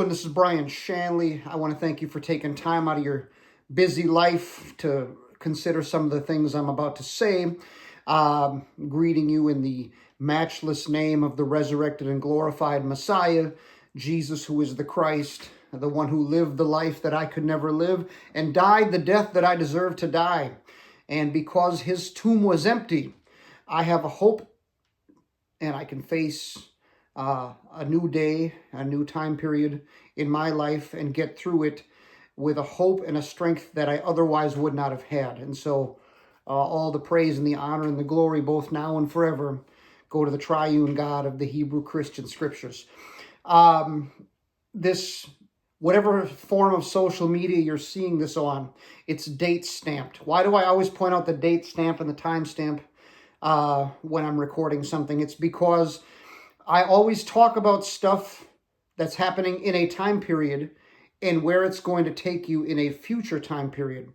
doing? This is Brian Shanley. I want to thank you for taking time out of your busy life to consider some of the things I'm about to say. Greeting you in the matchless name of the resurrected and glorified Messiah, Jesus, who is the Christ, the one who lived the life that I could never live and died the death that I deserved to die. And because his tomb was empty, I have a hope and I can face a new day, a new time period in my life and get through it with a hope and a strength that I otherwise would not have had. And so all the praise and the honor and the glory, both now and forever, go to the triune God of the Hebrew Christian scriptures. This, whatever form of social media you're seeing this on, it's date stamped. Why do I always point out the date stamp and the time stamp when I'm recording something? It's because I always talk about stuff that's happening in a time period and where it's going to take you in a future time period.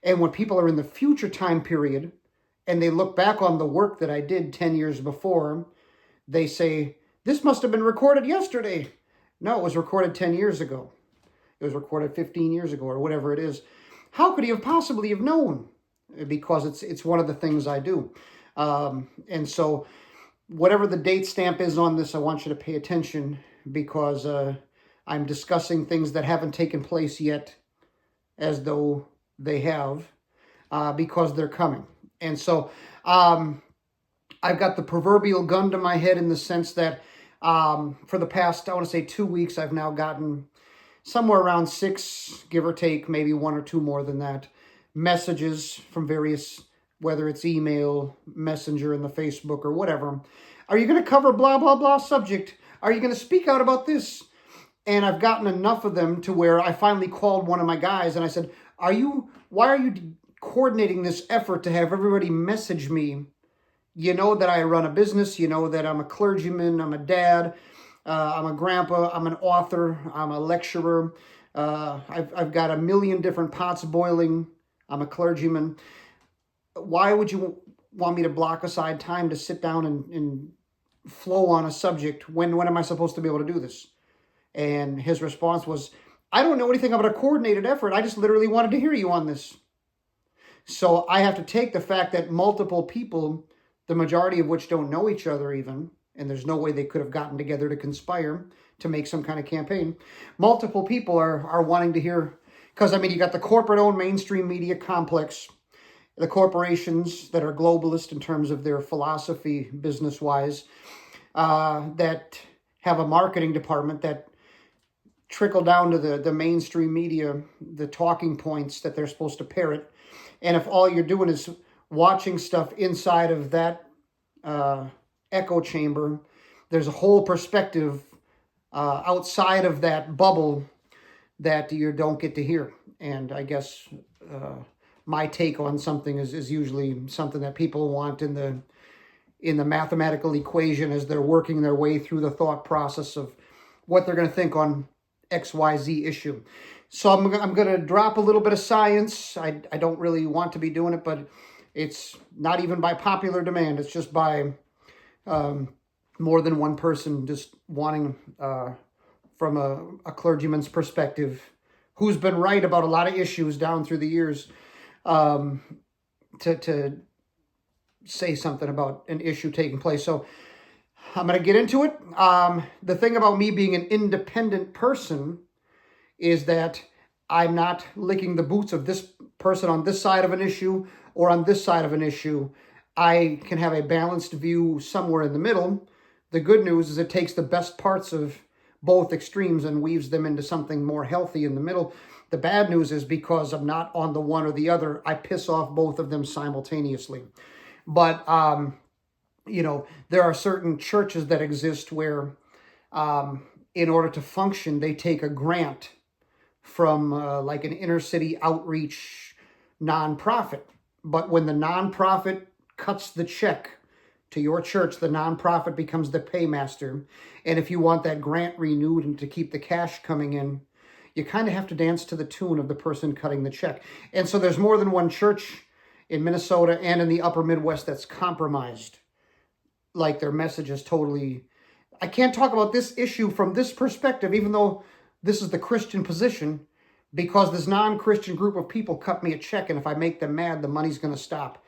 And when people are in the future time period and they look back on the work that I did 10 years before, they say, this must have been recorded yesterday. No, it was recorded 10 years ago. It was recorded 15 years ago or whatever it is. How could he have possibly have known? Because it's one of the things I do. And so whatever the date stamp is on this, I want you to pay attention because I'm discussing things that haven't taken place yet as though they have because they're coming. And so I've got the proverbial gun to my head in the sense that for the past, I want to say 2 weeks, I've now gotten somewhere around 6, give or take, maybe 1 or 2 more than that, messages from various, whether it's email, messenger in the Facebook or whatever. Are you going to cover blah, blah, blah subject? Are you going to speak out about this? And I've gotten enough of them to where I finally called one of my guys and I said, why are you coordinating this effort to have everybody message me? You know that I run a business. You know that I'm a clergyman. I'm a dad. I'm a grandpa. I'm an author. I'm a lecturer. I've got a million different pots boiling. I'm a clergyman. Why would you want me to block aside time to sit down and flow on a subject? When am I supposed to be able to do this? And his response was, I don't know anything about a coordinated effort. I just literally wanted to hear you on this. So I have to take the fact that multiple people, the majority of which don't know each other even, and there's no way they could have gotten together to conspire to make some kind of campaign. Multiple people are wanting to hear, because I mean, you got the corporate-owned mainstream media complex, the corporations that are globalist in terms of their philosophy, business-wise, that have a marketing department that trickle down to the mainstream media, the talking points that they're supposed to parrot. And if all you're doing is watching stuff inside of that echo chamber, there's a whole perspective outside of that bubble that you don't get to hear. And I guess my take on something is usually something that people want in the mathematical equation as they're working their way through the thought process of what they're going to think on XYZ issue. So I'm going to drop a little bit of science. I don't really want to be doing it, but it's not even by popular demand. It's just by more than one person just wanting, from a clergyman's perspective, who's been right about a lot of issues down through the years, to say something about an issue taking place. So I'm going to get into it. The thing about me being an independent person is that I'm not licking the boots of this person on this side of an issue or on this side of an issue. I can have a balanced view somewhere in the middle. The good news is it takes the best parts of both extremes and weaves them into something more healthy in the middle. The bad news is because I'm not on the one or the other, I piss off both of them simultaneously. But, there are certain churches that exist where in order to function, they take a grant from like an inner city outreach nonprofit. But when the nonprofit cuts the check to your church, the nonprofit becomes the paymaster. And if you want that grant renewed and to keep the cash coming in, you kind of have to dance to the tune of the person cutting the check. And so there's more than one church in Minnesota and in the upper Midwest that's compromised. Like their message is totally, I can't talk about this issue from this perspective, even though this is the Christian position because this non-Christian group of people cut me a check, and if I make them mad, the money's going to stop.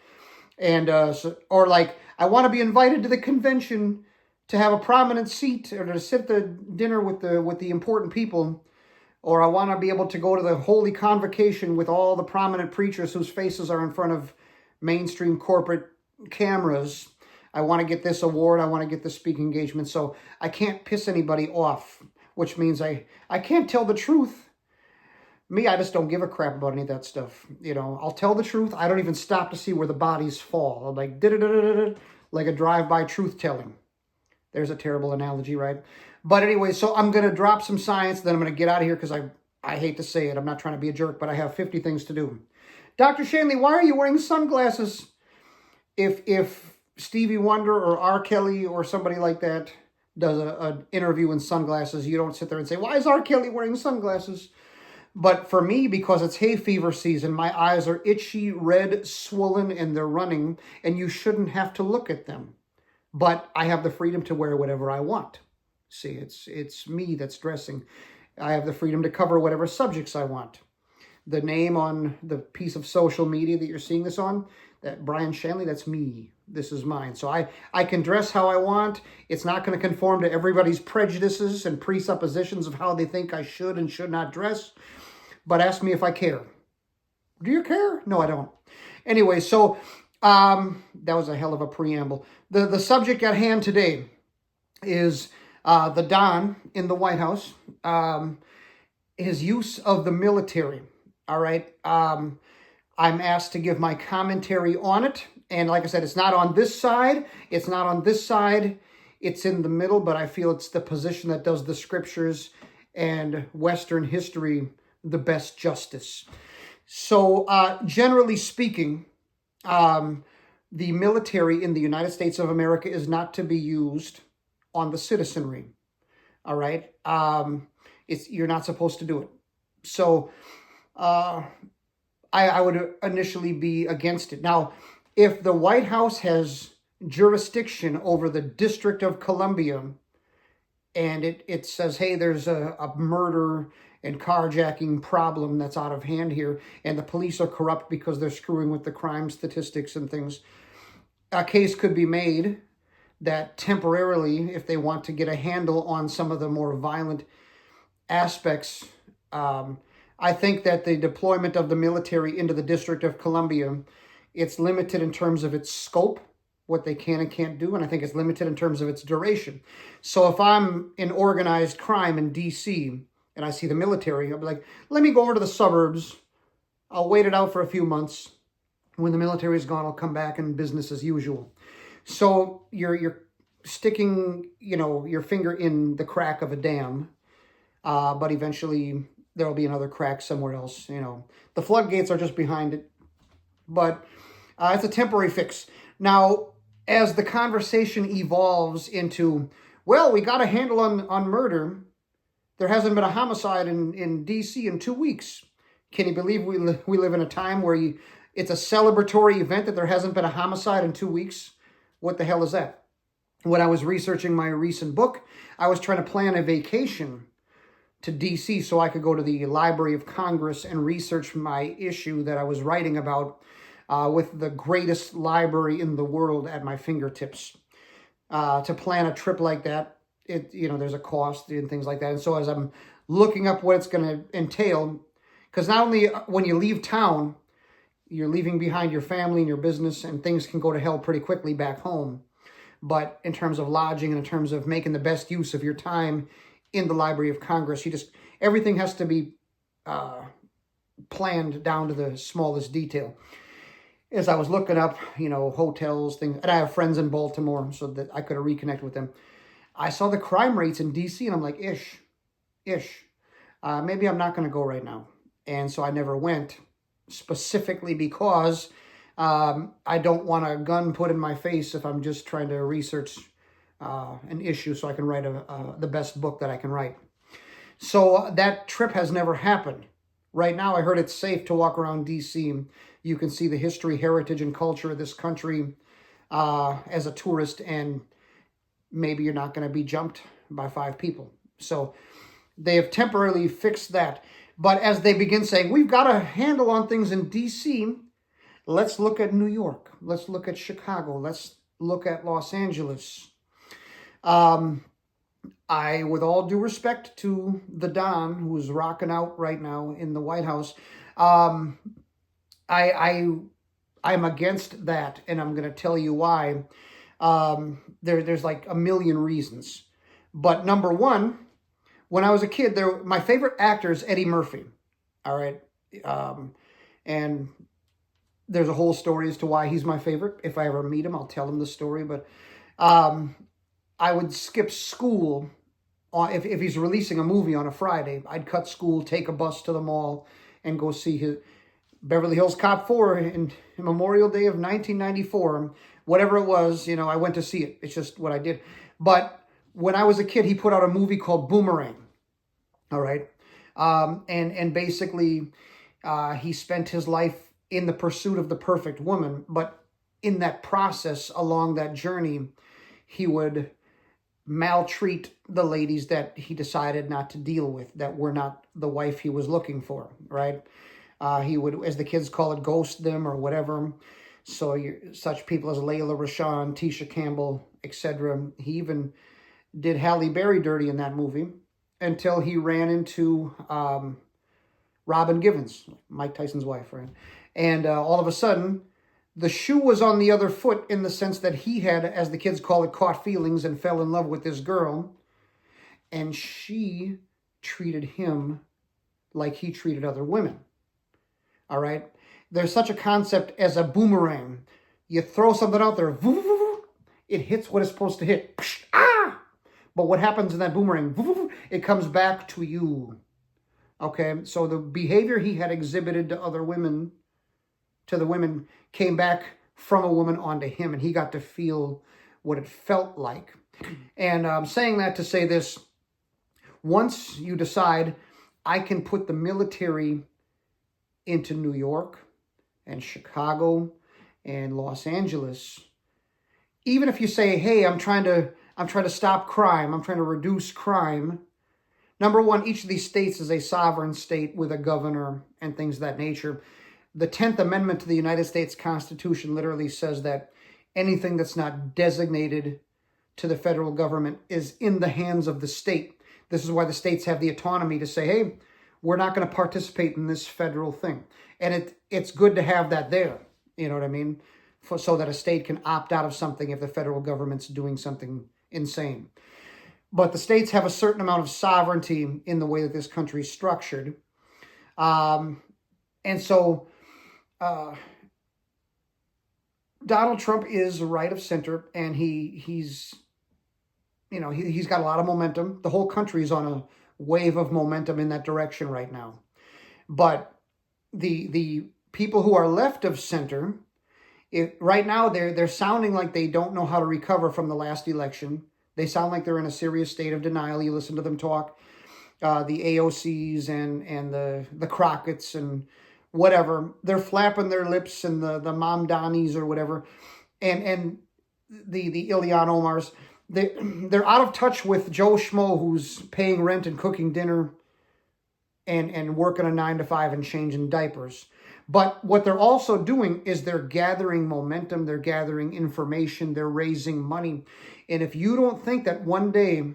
And or like, I want to be invited to the convention to have a prominent seat or to sit at the dinner with the important people, or I want to be able to go to the holy convocation with all the prominent preachers whose faces are in front of mainstream corporate cameras. I want to get this award. I want to get this speaking engagement. So I can't piss anybody off, which means I can't tell the truth. Me, I just don't give a crap about any of that stuff. You know, I'll tell the truth. I don't even stop to see where the bodies fall. I'm like, like a drive-by truth-telling. There's a terrible analogy, right? But anyway, so I'm going to drop some science, then I'm going to get out of here because I hate to say it. I'm not trying to be a jerk, but I have 50 things to do. Dr. Shanley, why are you wearing sunglasses? If Stevie Wonder or R. Kelly or somebody like that does an interview in sunglasses, you don't sit there and say, why is R. Kelly wearing sunglasses? But for me, because it's hay fever season, my eyes are itchy, red, swollen, and they're running, and you shouldn't have to look at them. But I have the freedom to wear whatever I want. See, it's me that's dressing. I have the freedom to cover whatever subjects I want. The name on the piece of social media that you're seeing this on, that Brian Shanley, that's me. This is mine. So I can dress how I want. It's not going to conform to everybody's prejudices and presuppositions of how they think I should and should not dress. But ask me if I care. Do you care? No, I don't. Anyway, so that was a hell of a preamble. The subject at hand today is the Don in the White House, his use of the military. All right. I'm asked to give my commentary on it. And like I said, it's not on this side. It's not on this side. It's in the middle, but I feel it's the position that does the scriptures and Western history the best justice. So generally speaking, the military in the United States of America is not to be used on the citizenry. All right. You're not supposed to do it. So I would initially be against it. Now, if the White House has jurisdiction over the District of Columbia and it says, hey, there's a murder and carjacking problem that's out of hand here, and the police are corrupt because they're screwing with the crime statistics and things, a case could be made that temporarily, if they want to get a handle on some of the more violent aspects, I think that the deployment of the military into the District of Columbia, it's limited in terms of its scope, what they can and can't do, and I think it's limited in terms of its duration. So if I'm in organized crime in D.C., and I see the military, I'll be like, let me go over to the suburbs. I'll wait it out for a few months. When the military is gone, I'll come back and business as usual. So you're sticking, your finger in the crack of a dam, but eventually there'll be another crack somewhere else. The floodgates are just behind it, but it's a temporary fix. Now, as the conversation evolves into, well, we got a handle on murder. There hasn't been a homicide in D.C. in 2 weeks. Can you believe we live in a time where it's a celebratory event that there hasn't been a homicide in 2 weeks? What the hell is that? When I was researching my recent book, I was trying to plan a vacation to D.C. so I could go to the Library of Congress and research my issue that I was writing about with the greatest library in the world at my fingertips. To plan a trip like that, there's a cost and things like that. And so as I'm looking up what it's going to entail, because not only when you leave town, you're leaving behind your family and your business, and things can go to hell pretty quickly back home. But in terms of lodging and in terms of making the best use of your time in the Library of Congress, everything has to be planned down to the smallest detail. As I was looking up, hotels, things, and I have friends in Baltimore so that I could reconnect with them. I saw the crime rates in D.C. and I'm like, ish. Maybe I'm not going to go right now. And so I never went, specifically because I don't want a gun put in my face if I'm just trying to research an issue so I can write the best book that I can write. So that trip has never happened. Right now, I heard it's safe to walk around D.C. You can see the history, heritage, and culture of this country as a tourist, and maybe you're not going to be jumped by 5 people. So They have temporarily fixed that. But as they begin saying, we've got a handle on things in D.C., let's look at New York. Let's look at Chicago. Let's look at Los Angeles. I, with all due respect to the Don, who's rocking out right now in the White House, I'm against that, and I'm going to tell you why. There's like a million reasons. But number one, when I was a kid, my favorite actor is Eddie Murphy. All right. And there's a whole story as to why he's my favorite. If I ever meet him, I'll tell him the story. But I would skip school if he's releasing a movie on a Friday. I'd cut school, take a bus to the mall, and go see his Beverly Hills Cop 4 in Memorial Day of 1994. Whatever it was, I went to see it. It's just what I did. But when I was a kid, he put out a movie called Boomerang. All right. And basically, he spent his life in the pursuit of the perfect woman. But in that process, along that journey, he would maltreat the ladies that he decided not to deal with, that were not the wife he was looking for, right? He would, as the kids call it, ghost them or whatever. So such people as Layla Rashawn, Tisha Campbell, etc. He even did Halle Berry dirty in that movie until he ran into Robin Givens, Mike Tyson's wife, right? And all of a sudden, the shoe was on the other foot, in the sense that he had, as the kids call it, caught feelings and fell in love with this girl. And she treated him like he treated other women. All right? There's such a concept as a boomerang. You throw something out there, it hits what it's supposed to hit. But what happens in that boomerang? It comes back to you. Okay? So the behavior he had exhibited to other women, to the women, came back from a woman onto him, and he got to feel what it felt like. And I'm saying that to say this: once you decide, I can put the military into New York and Chicago and Los Angeles, even if you say, hey, I'm trying to stop crime, I'm trying to reduce crime. Number one, each of these states is a sovereign state with a governor and things of that nature. The 10th Amendment to the United States Constitution literally says that anything that's not designated to the federal government is in the hands of the state. This is why the states have the autonomy to say, hey, we're not going to participate in this federal thing. And it's good to have that there, you know what I mean? So that a state can opt out of something if the federal government's doing something insane. But the states have a certain amount of sovereignty in the way that this country is structured. And so Donald Trump is right of center, and he's got a lot of momentum. The whole country is on a wave of momentum in that direction right now. But the people who are left of center, right now they're sounding like they don't know how to recover from the last election. They sound like they're in a serious state of denial. You listen to them talk, the AOCs and the Crockett's and whatever. They're flapping their lips, and the Mamdanis or whatever, and the Ilhan Omars. They're out of touch with Joe Schmo, who's paying rent and cooking dinner and working a 9-to-5 and changing diapers. But what they're also doing is they're gathering momentum, they're gathering information, they're raising money. And if you don't think that one day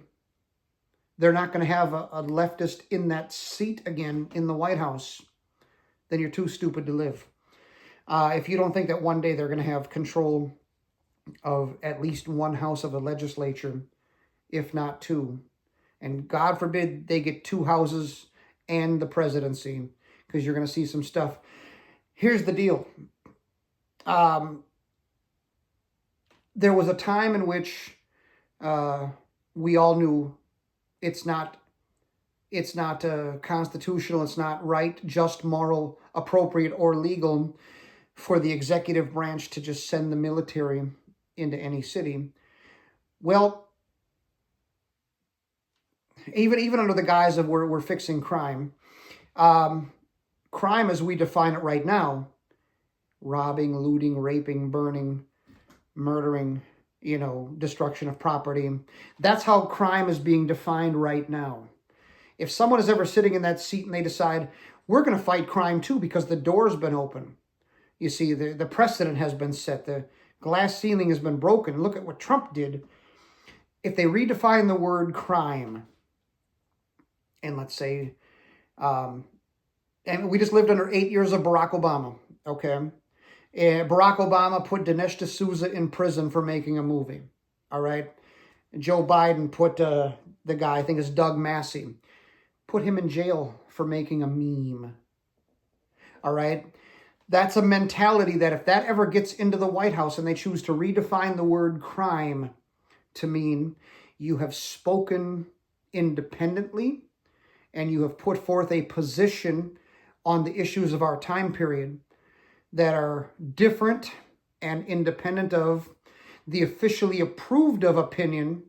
they're not going to have a leftist in that seat again in the White House, then you're too stupid to live. If you don't think that one day they're going to have control of at least one house of the legislature, if not two, and God forbid they get two houses and the presidency, because you're going to see some stuff. Here's the deal. There was a time in which we all knew it's not constitutional, it's not right, just, moral, appropriate, or legal for the executive branch to just send the military into any city. Well, even under the guise of we're fixing crime, crime as we define it right now, robbing, looting, raping, burning, murdering, destruction of property, that's how crime is being defined right now. If someone is ever sitting in that seat and they decide, we're going to fight crime too because the door's been open. You see, the precedent has been set. The glass ceiling has been broken. Look at what Trump did. If they redefine the word crime, and let's say, and we just lived under 8 years of Barack Obama, okay? Barack Obama put Dinesh D'Souza in prison for making a movie, all right? Joe Biden put the guy, I think it's Doug Massey, put him in jail for making a meme, all right? That's a mentality that if that ever gets into the White House and they choose to redefine the word crime to mean you have spoken independently and you have put forth a position on the issues of our time period that are different and independent of the officially approved of opinion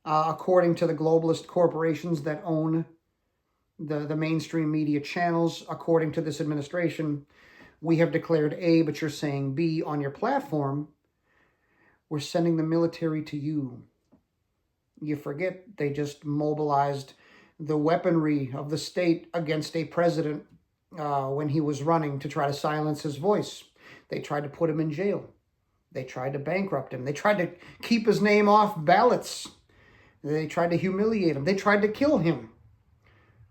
according to the globalist corporations that own the mainstream media channels, according to this administration. We have declared A, but you're saying B on your platform. We're sending the military to you. You forget they just mobilized the weaponry of the state against a president when he was running to try to silence his voice. They tried to put him in jail. They tried to bankrupt him. They tried to keep his name off ballots. They tried to humiliate him. They tried to kill him.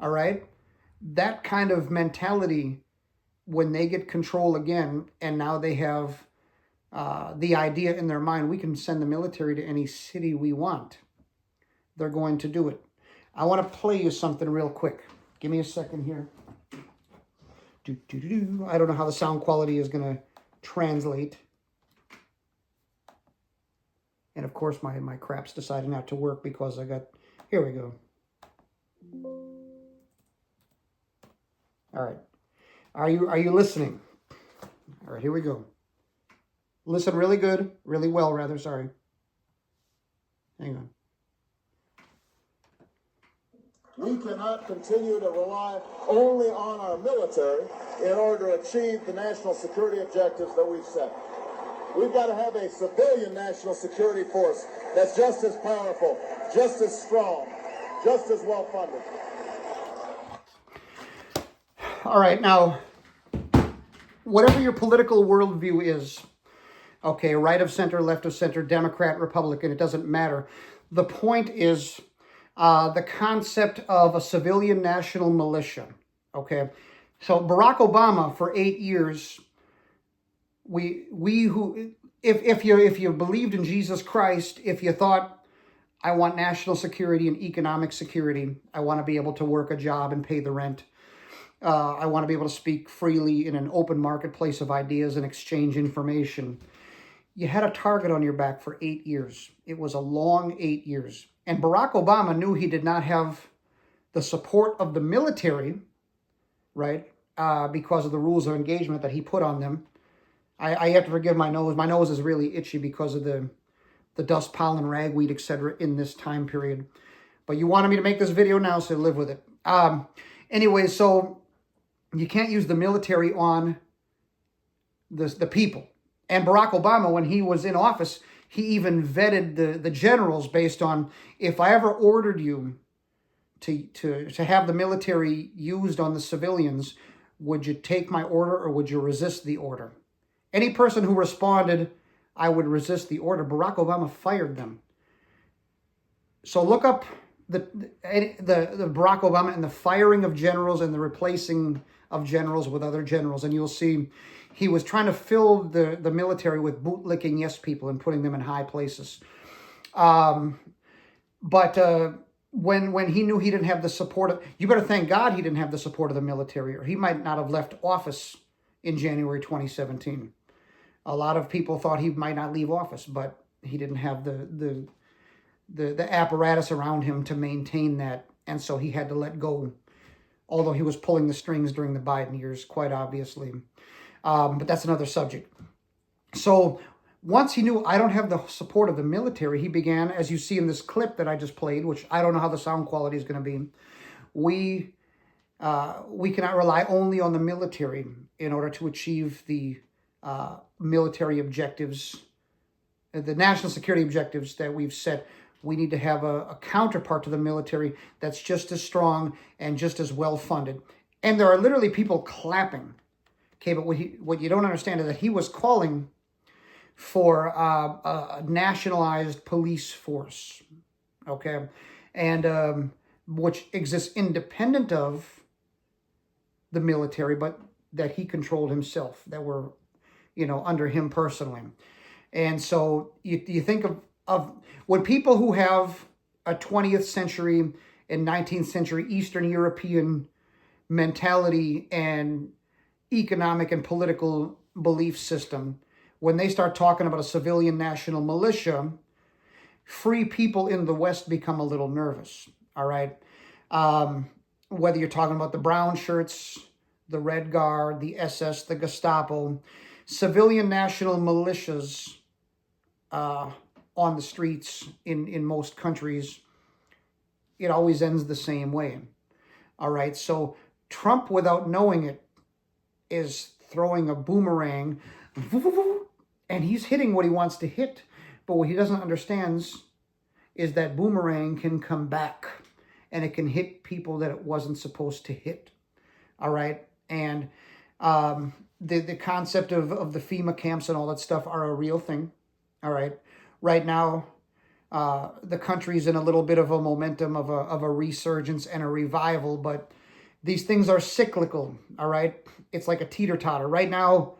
All right? That kind of mentality, when they get control again, and now they have the idea in their mind, we can send the military to any city we want. They're going to do it. I want to play you something real quick. Give me a second here. I don't know how the sound quality is going to translate. And of course, my crap's decided not to work because I got... Here we go. All right. Are you listening? All right, here we go. Listen really good, really well, rather, sorry. Hang on. We cannot continue to rely only on our military in order to achieve the national security objectives that we've set. We've got to have a civilian national security force that's just as powerful, just as strong, just as well funded. All right, now, whatever your political worldview is, okay, right of center, left of center, Democrat, Republican, it doesn't matter. The point is the concept of a civilian national militia, okay? So Barack Obama, for 8 years, if you believed in Jesus Christ, if you thought, I want national security and economic security, I want to be able to work a job and pay the rent, I want to be able to speak freely in an open marketplace of ideas and exchange information. You had a target on your back for 8 years. It was a long 8 years. And Barack Obama knew he did not have the support of the military, right, because of the rules of engagement that he put on them. I have to forgive my nose. My nose is really itchy because of the dust, pollen, ragweed, etc. in this time period. But you wanted me to make this video now, so live with it. Anyway, so you can't use the military on the people. And Barack Obama, when he was in office, he even vetted the generals based on, if I ever ordered you to have the military used on the civilians, would you take my order or would you resist the order? Any person who responded, I would resist the order, Barack Obama fired them. So look up the Barack Obama and the firing of generals and the replacing of generals with other generals, and you'll see he was trying to fill the military with bootlicking yes people and putting them in high places. But when he knew he didn't have the support of, you better thank God he didn't have the support of the military, or he might not have left office in January 2017. A lot of people thought he might not leave office, but he didn't have the apparatus around him to maintain that, and so he had to let go, although he was pulling the strings during the Biden years, quite obviously. But that's another subject. So once he knew I don't have the support of the military, he began, as you see in this clip that I just played, which I don't know how the sound quality is going to be, we cannot rely only on the military in order to achieve the military objectives, the national security objectives that we've set. We need to have a counterpart to the military that's just as strong and just as well funded. And there are literally people clapping. Okay, but what you don't understand is that he was calling for a nationalized police force. Okay, and which exists independent of the military, but that he controlled himself, that were, under him personally. And so you think of when people who have a 20th century and 19th century Eastern European mentality and economic and political belief system, when they start talking about a civilian national militia, free people in the West become a little nervous, all right? Whether you're talking about the brown shirts, the Red Guard, the SS, the Gestapo, civilian national militias on the streets in most countries, it always ends the same way, all right? So Trump, without knowing it, is throwing a boomerang, and he's hitting what he wants to hit. But what he doesn't understand is that boomerang can come back, and it can hit people that it wasn't supposed to hit. All right? And the concept of the FEMA camps and all that stuff are a real thing. All right? Right now, the country's in a little bit of a momentum of a resurgence and a revival, but these things are cyclical, all right? It's like a teeter-totter. Right now,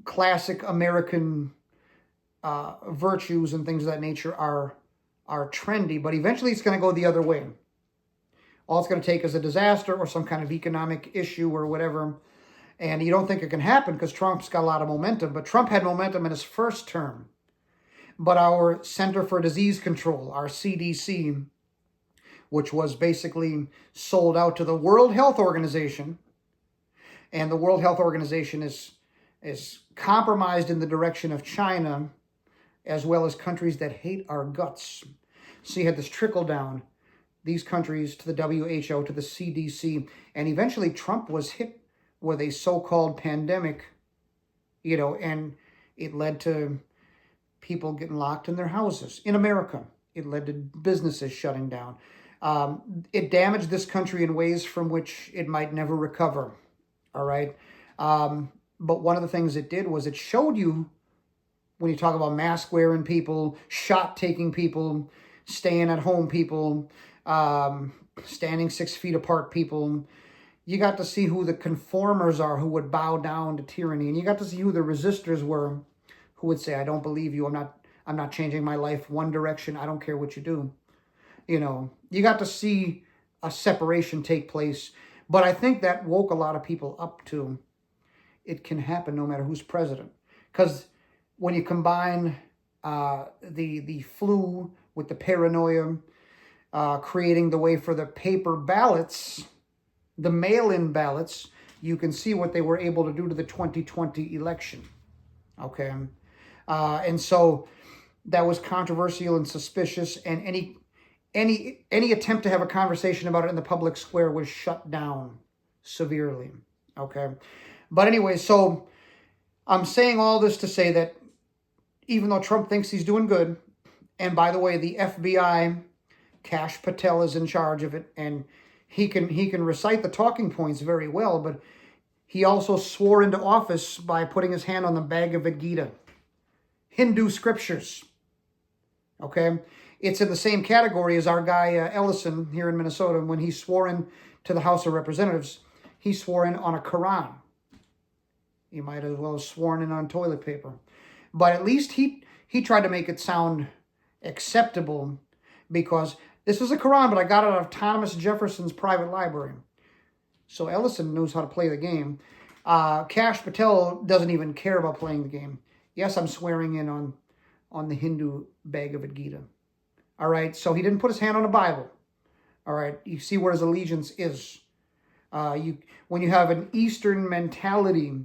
classic American virtues and things of that nature are trendy, but eventually it's going to go the other way. All it's going to take is a disaster or some kind of economic issue or whatever, and you don't think it can happen because Trump's got a lot of momentum, but Trump had momentum in his first term. But our Center for Disease Control, our CDC, which was basically sold out to the World Health Organization, and the World Health Organization is compromised in the direction of China, as well as countries that hate our guts. So you had this trickle down, these countries to the WHO, to the CDC, and eventually Trump was hit with a so-called pandemic, and it led to people getting locked in their houses. In America, it led to businesses shutting down. It damaged this country in ways from which it might never recover, all right? But one of the things it did was it showed you, when you talk about mask wearing people, shot taking people, staying at home people, standing 6 feet apart people, you got to see who the conformers are, who would bow down to tyranny, and you got to see who the resistors were, who would say, I don't believe you, I'm not changing my life one direction, I don't care what you do. You got to see a separation take place. But I think that woke a lot of people up to it can happen no matter who's president. Because when you combine the flu with the paranoia, creating the way for the paper ballots, the mail-in ballots, you can see what they were able to do to the 2020 election. Okay? And so that was controversial and suspicious, and any attempt to have a conversation about it in the public square was shut down severely, okay? But anyway, so I'm saying all this to say that even though Trump thinks he's doing good, and by the way, the FBI, Kash Patel is in charge of it, and he can recite the talking points very well, but he also swore into office by putting his hand on the Bhagavad Gita, Hindu scriptures, okay? It's in the same category as our guy Ellison here in Minnesota. When he swore in to the House of Representatives, he swore in on a Quran. He might as well have sworn in on toilet paper. But at least he tried to make it sound acceptable, because this is a Quran, but I got it out of Thomas Jefferson's private library. So Ellison knows how to play the game. Kash Patel doesn't even care about playing the game. Yes, I'm swearing in on the Hindu Bhagavad Gita. All right, so he didn't put his hand on a Bible. All right, you see where his allegiance is. When you have an Eastern mentality,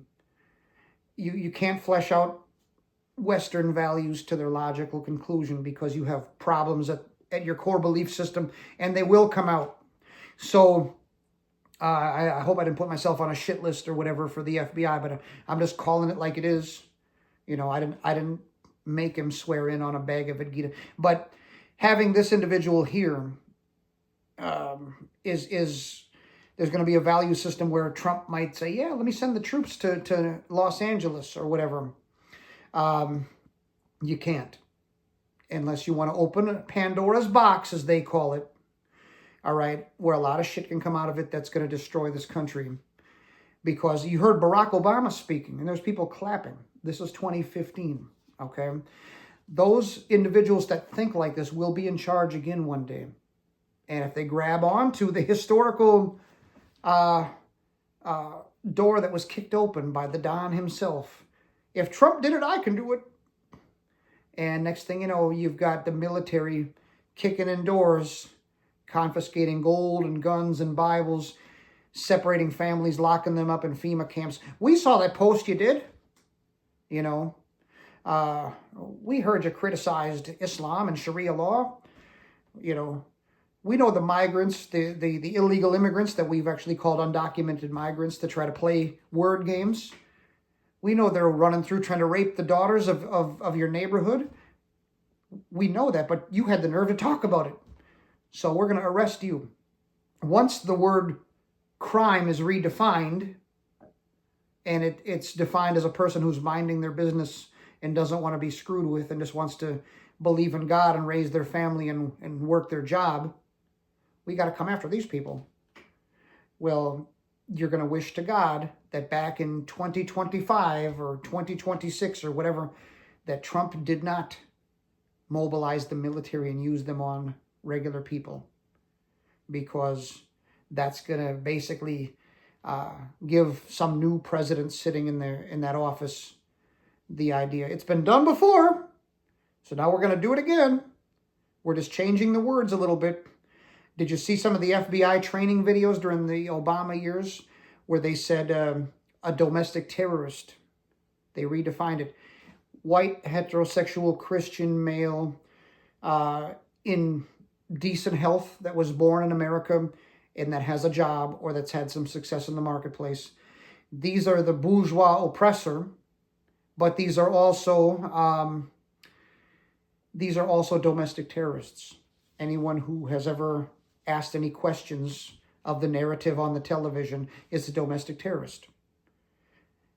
you can't flesh out Western values to their logical conclusion, because you have problems at your core belief system, and they will come out. So I hope I didn't put myself on a shit list or whatever for the FBI, but I'm just calling it like it is. I didn't make him swear in on a Bhagavad Gita. But having this individual here is there's going to be a value system where Trump might say, yeah, let me send the troops to Los Angeles or whatever. You can't, unless you want to open Pandora's box, as they call it. All right, where a lot of shit can come out of it that's going to destroy this country. Because you heard Barack Obama speaking, and there's people clapping. This was 2015, okay? Those individuals that think like this will be in charge again one day. And if they grab onto the historical door that was kicked open by the Don himself, if Trump did it, I can do it. And next thing you know, you've got the military kicking in doors, confiscating gold and guns and Bibles, separating families, locking them up in FEMA camps. We saw that post you did. You know, we heard you criticized Islam and Sharia law. You know, we know the migrants, the illegal immigrants that we've actually called undocumented migrants to try to play word games. We know they're running through trying to rape the daughters of your neighborhood. We know that, but you had the nerve to talk about it. So we're going to arrest you. Once the word crime is redefined, and it's defined as a person who's minding their business and doesn't want to be screwed with and just wants to believe in God and raise their family and work their job, we got to come after these people. Well, you're going to wish to God that back in 2025 or 2026 or whatever, that Trump did not mobilize the military and use them on regular people, because that's going to basically give some new president sitting in that office the idea. It's been done before, so now we're going to do it again. We're just changing the words a little bit. Did you see some of the FBI training videos during the Obama years where they said a domestic terrorist? They redefined it. White, heterosexual, Christian male in decent health that was born in America and that has a job or that's had some success in the marketplace. These are the bourgeois oppressor, but these are also domestic terrorists. Anyone who has ever asked any questions of the narrative on the television is a domestic terrorist.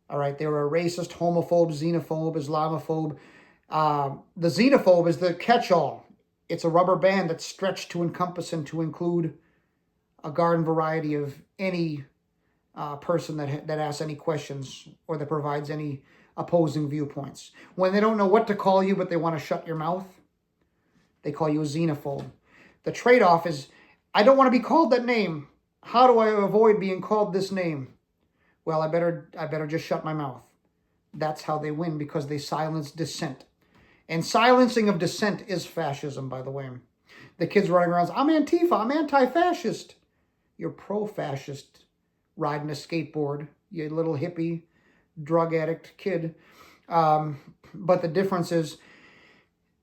All right, they were a racist, homophobe, xenophobe, Islamophobe. The xenophobe is the catch-all. It's a rubber band that's stretched to encompass and to include a garden variety of any person that asks any questions or that provides any opposing viewpoints. When they don't know what to call you, but they want to shut your mouth, they call you a xenophobe. The trade-off is, I don't want to be called that name. How do I avoid being called this name? Well, I better just shut my mouth. That's how they win, because they silence dissent. And silencing of dissent is fascism, by the way. The kids running around, I'm Antifa, I'm anti-fascist. You're pro-fascist, riding a skateboard, you little hippie, drug addict kid. But the difference is,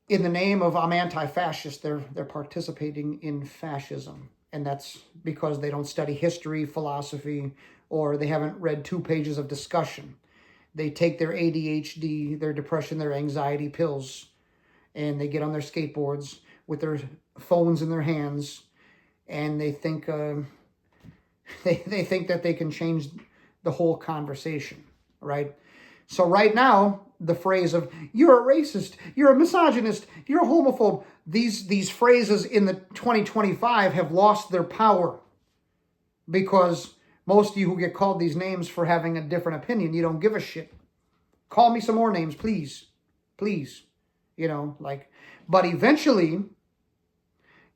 in the name of I'm anti-fascist, they're participating in fascism. And that's because they don't study history, philosophy, or they haven't read 2 pages of discussion. They take their ADHD, their depression, their anxiety pills, and they get on their skateboards with their phones in their hands, and they think they think that they can change the whole conversation, right? So right now, the phrase of you're a racist, you're a misogynist, you're a homophobe, these phrases in the 2025 have lost their power, because most of you who get called these names for having a different opinion, you don't give a shit. Call me some more names, please. Please. You know, like, but eventually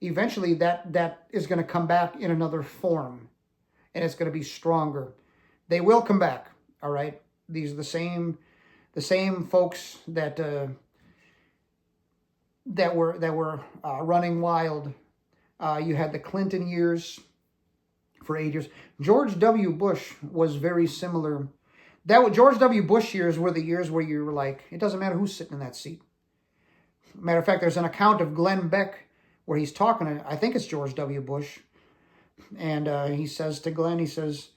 that is going to come back in another form, and it's going to be stronger. They will come back, all right? These are the same folks that were running wild. You had the Clinton years for 8 years. George W. Bush was very similar. George W. Bush years were the years where you were like, it doesn't matter who's sitting in that seat. Matter of fact, there's an account of Glenn Beck where he's talking to, I think it's George W. Bush, and he says to Glenn, he says,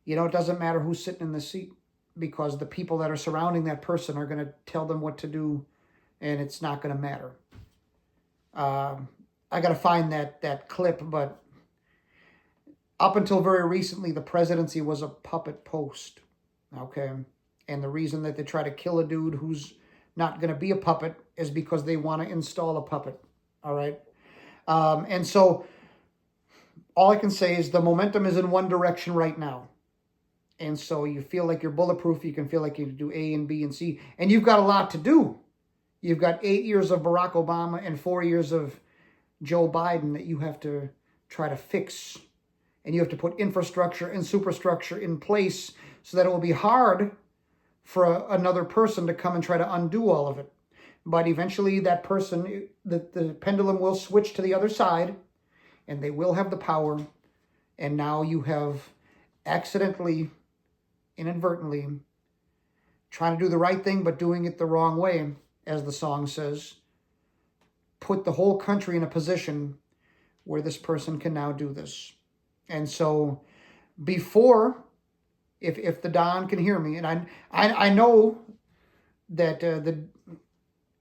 you know, it doesn't matter who's sitting in the seat, because the people that are surrounding that person are going to tell them what to do, and it's not going to matter. I got to find that clip, but up until very recently, the presidency was a puppet post, okay? And the reason that they try to kill a dude who's not going to be a puppet is because they want to install a puppet, all right? And so all I can say is the momentum is in one direction right now. And so you feel like you're bulletproof. You can feel like you can do A and B and C. And you've got a lot to do. You've got 8 years of Barack Obama and 4 years of Joe Biden that you have to try to fix. And you have to put infrastructure and superstructure in place so that it will be hard for another person to come and try to undo all of it. But eventually that person, the pendulum will switch to the other side, and they will have the power. And now you have accidentally, inadvertently, trying to do the right thing but doing it the wrong way, as the song says, put the whole country in a position where this person can now do this. And so before, if the Don can hear me, and I know that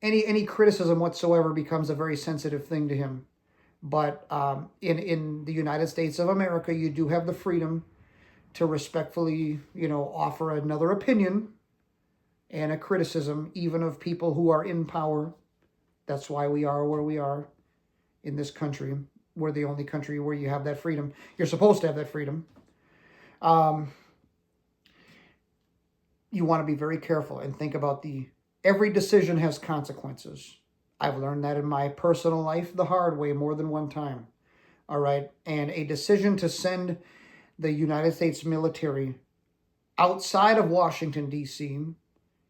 any criticism whatsoever becomes a very sensitive thing to him. But in the United States of America, you do have the freedom to respectfully, offer another opinion and a criticism, even of people who are in power. That's why we are where we are in this country. We're the only country where you have that freedom. You're supposed to have that freedom. You want to be very careful and think about every decision has consequences. I've learned that in my personal life the hard way more than one time. All right. And a decision to send the United States military outside of Washington, D.C.,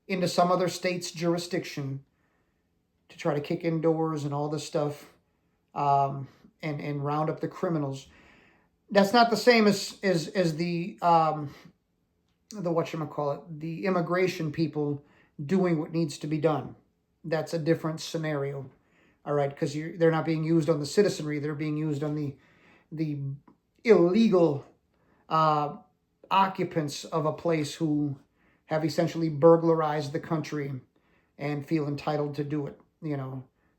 into some other state's jurisdiction to try to kick in doors and all this stuff, and round up the criminals. That's not the same as the whatchamacallit, the immigration people doing what needs to be done. That's a different scenario, all right? Because they're not being used on the citizenry; they're being used on the illegal occupants of a place who have essentially burglarized the country and feel entitled to do it.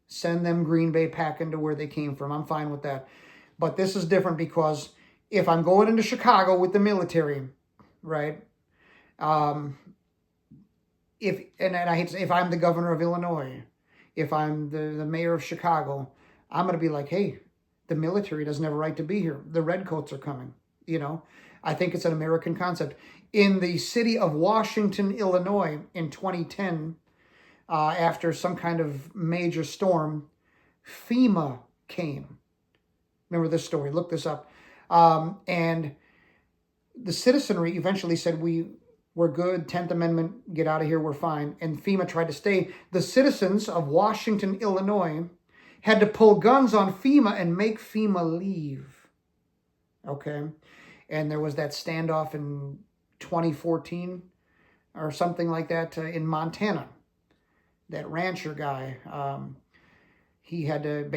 Send them Green Bay packing to where they came from. I'm fine with that. But this is different because if I'm going into Chicago with the military, right? And I hate to say, if I'm the governor of Illinois, if I'm the mayor of Chicago, I'm going to be like, hey, the military doesn't have a right to be here. The redcoats are coming. I think it's an American concept. In the city of Washington, Illinois, in 2010, after some kind of major storm, FEMA came. Remember this story? Look this up. And the citizenry eventually said, we're good, 10th Amendment, get out of here, we're fine. And FEMA tried to stay. The citizens of Washington, Illinois, had to pull guns on FEMA and make FEMA leave. Okay? And there was that standoff in 2014 or something like that in Montana. That rancher guy, he had to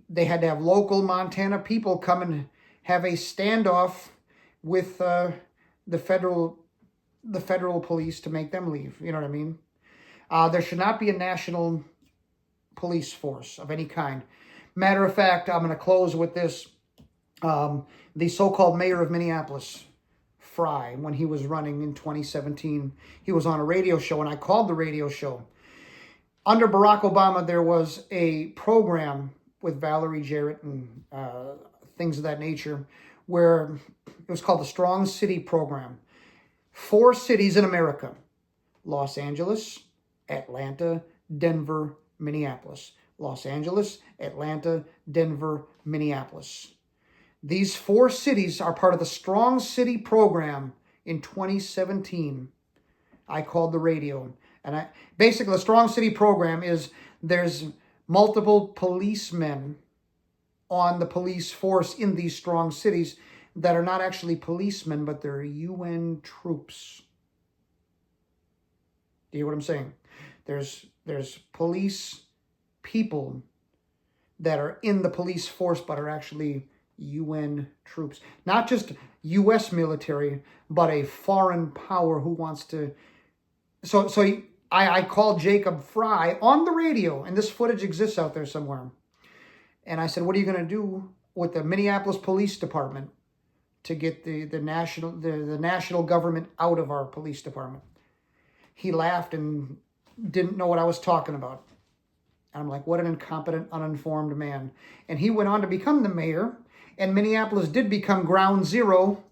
they had to have local Montana people come and have a standoff with the federal police to make them leave. You know what I mean? There should not be a national police force of any kind. Matter of fact, I'm going to close with this. The so-called mayor of Minneapolis, Fry, when he was running in 2017, he was on a radio show, and I called the radio show. Under Barack Obama, there was a program with Valerie Jarrett and things of that nature where it was called the Strong City Program. 4 cities in America: Los Angeles, Atlanta, Denver, Minneapolis. Los Angeles, Atlanta, Denver, Minneapolis. These 4 cities are part of the Strong City Program in 2017. I called the radio. And basically, the Strong City Program is there's multiple policemen on the police force in these strong cities that are not actually policemen, but they're UN troops. Do you hear what I'm saying? There's police people that are in the police force, but are actually UN troops. Not just U.S. military, but a foreign power who wants to... So I called Jacob Fry on the radio, and this footage exists out there somewhere. And I said, what are you going to do with the Minneapolis Police Department to get the national government out of our police department? He laughed and didn't know what I was talking about. And I'm like, what an incompetent, uninformed man. And he went on to become the mayor, and Minneapolis did become ground zero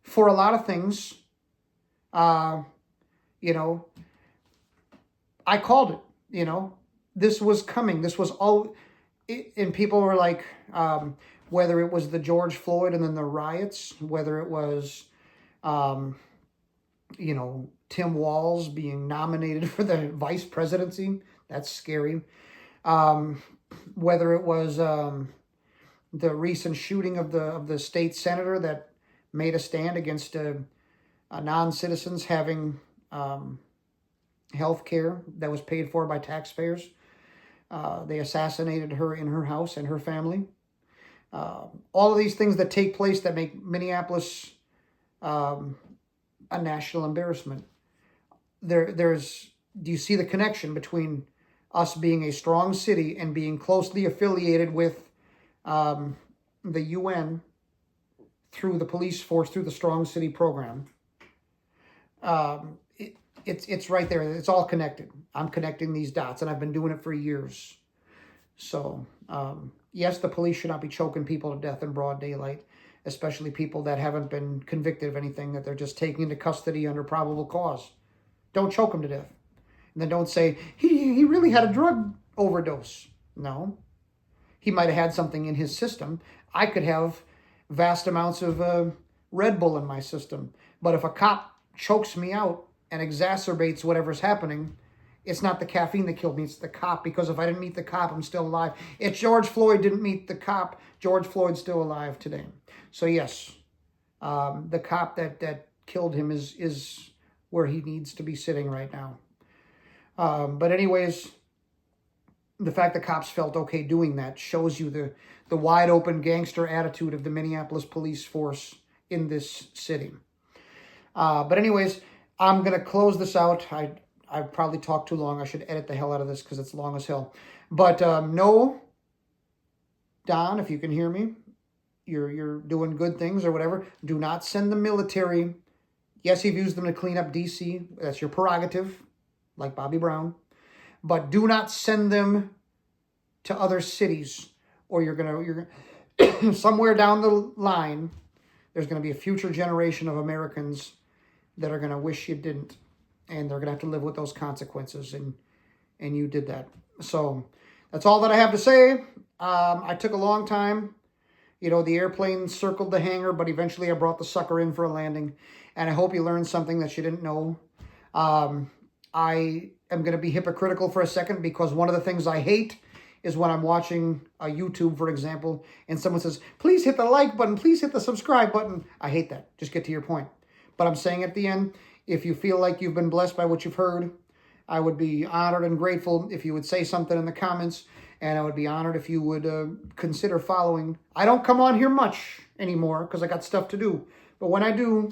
for a lot of things. You know, I called it, you know, this was coming. This was all, and people were like, whether it was the George Floyd and then the riots, whether it was, you know, Tim Walz being nominated for the vice presidency, that's scary. Whether it was the recent shooting of the state senator that made a stand against non-citizens having health care that was paid for by taxpayers. They assassinated her in her house and her family. All of these things that take place that make Minneapolis a national embarrassment. Do you see the connection between us being a strong city and being closely affiliated with the UN through the police force, through the Strong City program? It's right there. It's all connected. I'm connecting these dots, and I've been doing it for years. So, yes, the police should not be choking people to death in broad daylight, especially people that haven't been convicted of anything, that they're just taking into custody under probable cause. Don't choke them to death. And then don't say, he really had a drug overdose. No. He might have had something in his system. I could have vast amounts of Red Bull in my system. But if a cop chokes me out and exacerbates whatever's happening, it's not the caffeine that killed me, it's the cop. Because if I didn't meet the cop, I'm still alive. If George Floyd didn't meet the cop, George Floyd's still alive today. So yes, the cop that killed him is where he needs to be sitting right now. But anyways, the fact that cops felt okay doing that shows you the wide open gangster attitude of the Minneapolis police force in this city. But anyways, I'm going to close this out. I probably talked too long. I should edit the hell out of this because it's long as hell. But no, Don, if you can hear me, you're doing good things or whatever. Do not send the military. Yes, you've used them to clean up D.C. That's your prerogative, like Bobby Brown. But do not send them to other cities, or you're gonna somewhere down the line, there's going to be a future generation of Americans that are going to wish you didn't, and they're going to have to live with those consequences, and you did that. So that's all that I have to say. I took a long time. You know, the airplane circled the hangar, but eventually I brought the sucker in for a landing, and I hope you learned something that you didn't know. I am going to be hypocritical for a second, because one of the things I hate is when I'm watching a YouTube, for example, and someone says, please hit the like button, please hit the subscribe button. I hate that. Just get to your point. But I'm saying at the end, if you feel like you've been blessed by what you've heard, I would be honored and grateful if you would say something in the comments, and I would be honored if you would consider following. I don't come on here much anymore because I got stuff to do. But when I do,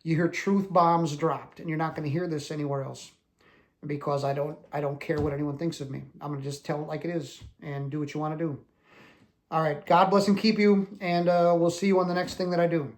you hear truth bombs dropped, and you're not going to hear this anywhere else, because I don't care what anyone thinks of me. I'm going to just tell it like it is and do what you want to do. All right. God bless and keep you, and we'll see you on the next thing that I do.